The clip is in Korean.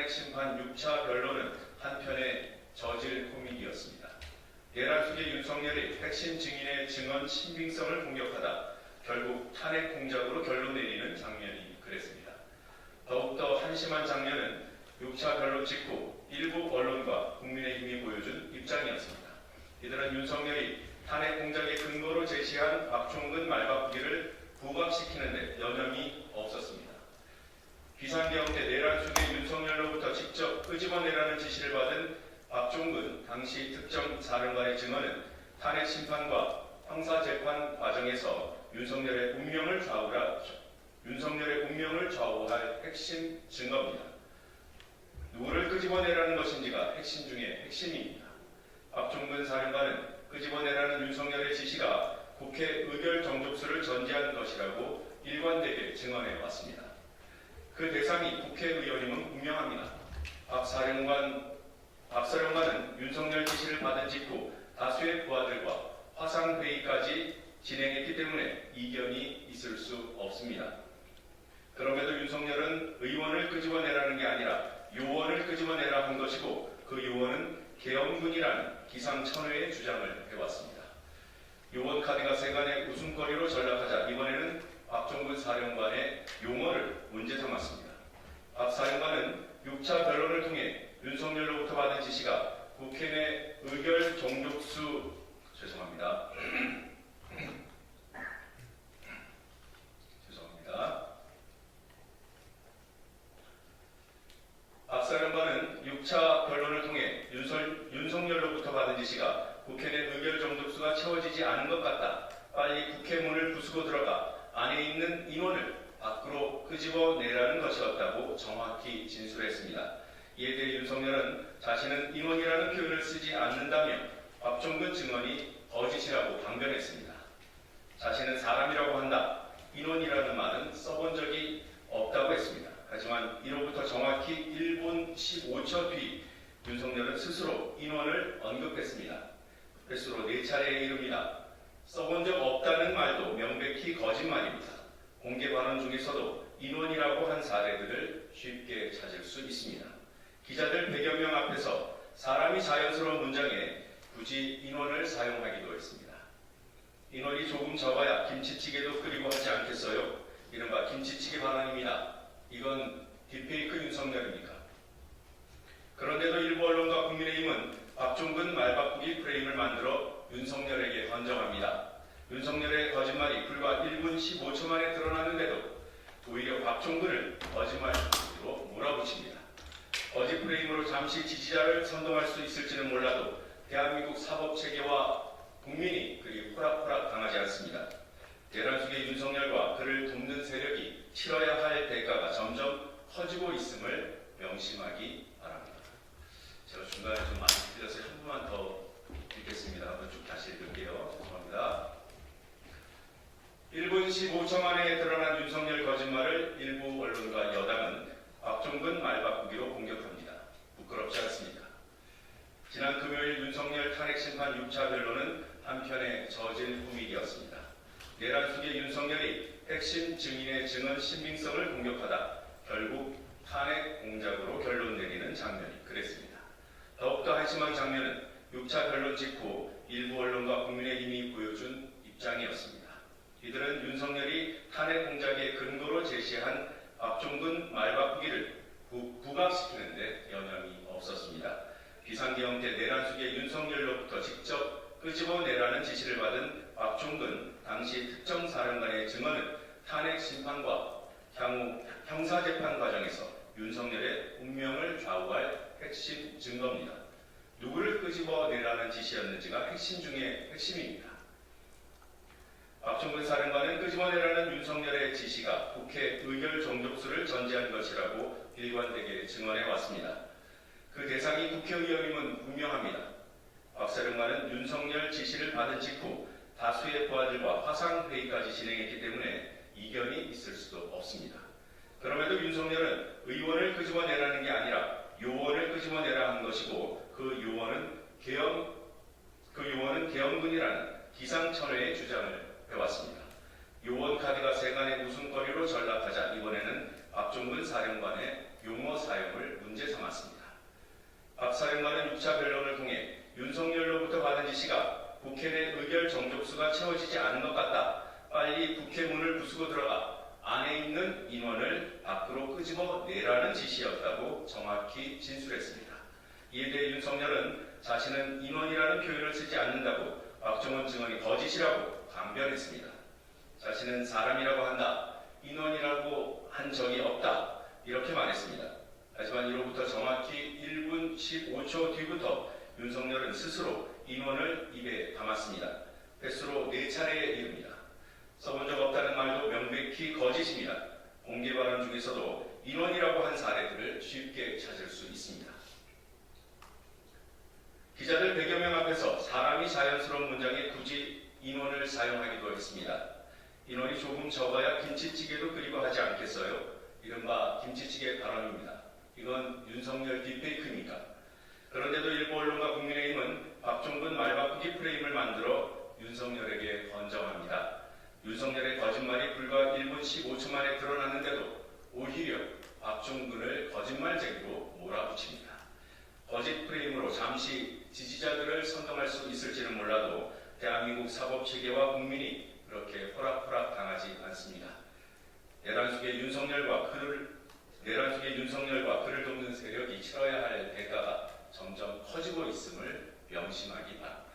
탄핵 심판 6차 변론은 한편의 저질 코미디였습니다. 내란 속의 윤석열이 핵심 증인의 증언 신빙성을 공격하다 결국 탄핵 공작으로 결론 내리는 장면이 그랬습니다. 더욱더 한심한 장면은 6차 변론 직후 일부 언론과 국민의힘이 보여준 입장이었습니다. 이들은 윤석열이 탄핵 공작의 근거로 제시한 박종근 말바꾸기를 부각시키는데 여념이 없었습니다. 비상계엄 때 내란 속의 윤석열로부터 직접 끄집어내라는 지시를 받은 박종근 당시 특정 사령관의 증언은 탄핵 심판과 형사재판 과정에서 윤석열의 운명을 좌우할 핵심 증거입니다. 누구를 끄집어내라는 것인지가 핵심 중의 핵심입니다. 박종근 사령관은 끄집어내라는 윤석열의 지시가 국회 의결 정족수를 전제한 것이라고 일관되게 증언해 왔습니다. 그 대상이 국회의원임은 분명합니다. 박 사령관은 윤석열 지시를 받은 직후 다수의 부하들과 화상회의까지 진행했기 때문에 이견이 있을 수 없습니다. 그럼에도 윤석열은 의원을 끄집어내라는 게 아니라 요원을 끄집어내라 한 것이고 그 요원은 계엄군이라는 기상천외의 주장을 해왔습니다. 요원 카드가 세간의 웃음거리로 전락하자 이번에는 박종근 사령관의 용어를 문제 삼았습니다. 박 사령관은 6차 변론을 통해 윤석열로부터 받은 지시가 국회 내 의결 정족수 죄송합니다. 박 사령관은 6차 변론을 통해 윤석열로부터 받은 지시가 국회 내 의결 정족수가 채워지지 않은 것 같다. 빨리 국회 문을 부수고 들어가 안에 있는 인원을 밖으로 끄집어내라는 것이었다고 정확히 진술했습니다. 이에 대해 윤석열은 자신은 인원이라는 표현을 쓰지 않는다며 박종근 증언이 거짓이라고 강변했습니다. 자신은 사람이라고 한다. 인원이라는 말은 써본 적이 없다고 했습니다. 하지만 이로부터 정확히 1분 15초 뒤 윤석열은 스스로 인원을 언급했습니다. 횟수로 4차례의 이름이다. 써본 적 없다는 말도 명백히 거짓말입니다. 공개 발언 중에서도 인원이라고 한 사례들을 쉽게 찾을 수 있습니다. 기자들 100여 명 앞에서 사람이 자연스러운 문장에 굳이 인원을 사용하기도 했습니다. 인원이 조금 적어야 김치찌개도 끓이고 하지 않겠어요? 이른바 김치찌개 발언입니다. 이건 딥페이크 윤석열입니까? 그런데도 일부 언론과 국민의힘은 박종근 말바꾸기 프레임을 만들어 윤석열에게 던져갑니다. 윤석열의 거짓말이 불과 1분 15초 만에 드러났는데도 오히려 박종근을 거짓말로 몰아붙입니다. 거짓 프레임으로 잠시 지지자를 선동할 수 있을지는 몰라도 대한민국 사법체계와 국민이 그리 호락호락 당하지 않습니다. 내란 속의 윤석열과 그를 돕는 세력이 치러야 할 대가가 점점 커지고 있음을 명심하기 바랍니다. 제가 중간에 좀 많이 틀려서 한 분만 더 읽겠습니다. 한번 쭉 다시 읽을게요. 죄송합니다. 1분 15초 만에 드러난 윤석열 거짓말을 일부 언론과 여당은 박종근 말바꾸기로 공격합니다. 부끄럽지 않습니까? 지난 금요일 윤석열 탄핵 심판 6차 변론은 한편의 저질 코미디였습니다. 내란 속의 윤석열이 핵심 증인의 증언 신빙성을 공격하다 결국 탄핵 공작으로 결론 내리는 장면이 그랬습니다. 더욱더 한심한 장면은 6차 변론 직후 일부 언론과 국민의힘이 보여준 입장이었습니다. 이들은 윤석열이 탄핵 공작의 근거로 제시한 박종근 말바꾸기를 부각시키는데 여념이 없었습니다. 비상계엄 때 내란 속의 윤석열로부터 직접 끄집어내라는 지시를 받은 박종근 당시 특정 사령관의 증언은 탄핵 심판과 향후 형사재판 과정에서 윤석열의 운명을 좌우할 핵심 증거입니다. 누구를 끄집어내라는 지시였는지가 핵심 중의 핵심입니다. 박종근 사령관은 끄집어내라는 윤석열의 지시가 국회 의결 정족수를 전제한 것이라고 일관되게 증언해 왔습니다. 그 대상이 국회의원임은 분명합니다. 박 사령관은 윤석열 지시를 받은 직후 다수의 부하들과 화상회의까지 진행했기 때문에 이견이 있을 수도 없습니다. 그럼에도 윤석열은 의원을 끄집어내라는 게 아니라 요원을 끄집어내라 한 것이고 그 요원은 계엄군이라는 기상천외의 주장을 해왔습니다. 요원 카드가 세간의 웃음거리로 전락하자 이번에는 박종근 사령관의 용어 사용을 문제 삼았습니다. 박사령관은 6차 변론을 통해 윤석열로부터 받은 지시가 국회 내 의결 정족수가 채워지지 않은 것 같다. 빨리 국회 문을 부수고 들어가 안에 있는 인원을 밖으로 끄집어 내라는 지시였다고 정확히 진술했습니다. 이에 대해 윤석열은 자신은 인원이라는 표현을 쓰지 않는다고 박정원 증언이 거짓이라고 강변했습니다. 자신은 사람이라고 한다. 인원이라고 한 적이 없다. 이렇게 말했습니다. 하지만 이로부터 정확히 1분 15초 뒤부터 윤석열은 스스로 인원을 입에 담았습니다. 횟수로 4차례에 이릅니다. 써본 적 없다는 말도 명백히 거짓입니다. 공개 발언 중에서도 인원이라고 한 사례들을 쉽게 찾을 수 있습니다. 기자들 100여 명 앞에서 사람이 자연스러운 문장에 굳이 인원을 사용하기도 했습니다. 인원이 조금 적어야 김치찌개도 그리워하지 않겠어요? 이른바 김치찌개 발언입니다. 이건 윤석열 딥페이크입니까? 그런데도 일부 언론과 국민의힘은 박종근 말바꾸기 프레임을 만들어 윤석열에게 건정합니다. 윤석열의 거짓말이 불과 1분 15초 만에 드러났는데도 오히려 박종근을 거짓말쟁이로 몰아붙입니다. 거짓 프레임으로 잠시 지지자들을 선동할 수 있을지는 몰라도 대한민국 사법체계와 국민이 그렇게 호락호락 당하지 않습니다. 내란 속의 윤석열과 그를 돕는 세력이 치러야 할 대가가 점점 커지고 있음을 명심하기 바랍니다.